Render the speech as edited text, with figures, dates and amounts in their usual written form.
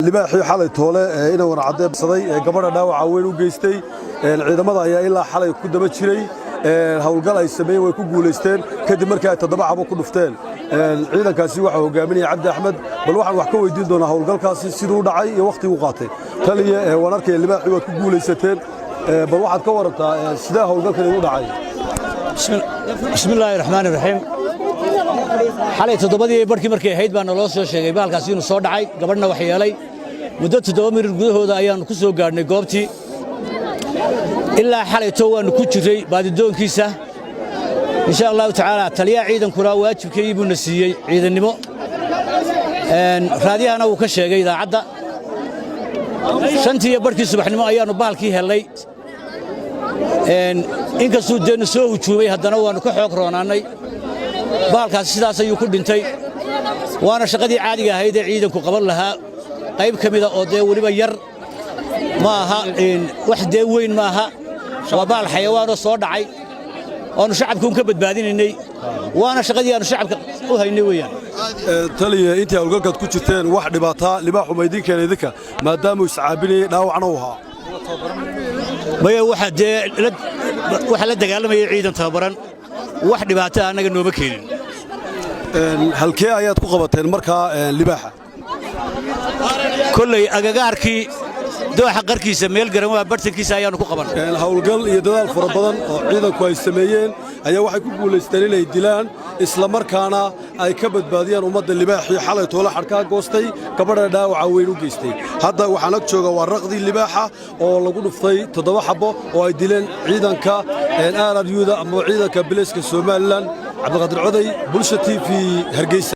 libaaxii xalay toole ina warcadee basaday gabadha dhaawaca weyn u geystay ciidamada ayaa ilaa xalay ku daba jiray hawlgal ay sameeyeen way ku guuleysteen kadib markii ay 7 xabo ku dhufteen ciidankaasi waxa hogaaminaya Cabdi Axmed bal waxaan wax ka weydiin doonaa hawlgalkaasi sidoo dhacay iyo waqti uu qaatay taliye wanarkay libaaxii waad ku guuleysateen bal waxaad ka warantaa sida hawlgalkan uu dhacay bismillaahir rahmaanir rahiim xalay 7 barkii markay ahayd baan loo soo sheegay baalkaasi inuu soo dhacay gabadhna wax yeelay muddo 7 mirir gudahooda ayaan ku soo gaarnay goobtii ilaa xalay toowan ku jiray baadidoonkiisa insha Allah taala taliya ciidankuna waajibkii buu nasiiyay ciidannimo raadiyahana uu ka sheegay idaacadda shantii barkii subaxnimo ayaanu baalkii helay inkastoo deena soo hujuumay haddana waanu ka xoog roonaanay baalkaas sidaas ayuu ku dhintay waana shaqadii caadiga ahayd ee ciidanku qaban lahaa qayb kamida oo waliba yar ma aha wax weyn ma aha waa baal xayawaan oo soo dhacay oo shacabku ka badbaadinay waana shaqadii aanu shacabka u haynay weeyaan taliye intii hawlgalkaad ku jirteen wax dhibaato libaaxu meydin keenay idinka maadaama uu sacaabinay dhaawacna u ahaa maya waxa la dagaalamay ciidan tababaran wax dhibaato anaga nooma keenin halkee ayaad ku qabateen markaa libaaxa kullay agagaarkii dooxa qarkiisa meel garan waa bartankiisa ayaanu ku qaban hawlgal iyo dadaal fara badan oo ciidanku ay sameeyeen ayaa waxay ku guuleysteen inay dilaan isla markaana ay ka badbaadiyaan ummadda libaaxii xalay toole xadhkaa goostay gabadha dhaawaca weyn u geystay hadda waxaan ag joogaa waa raqdii libaaxa oo lagu dhuftay 7 xabo oo ay dileen ciidanka RRU-da ama ciidanka Booliska Soomaaliland Cabdiqaadir Coday Bulsha TV Hargeysa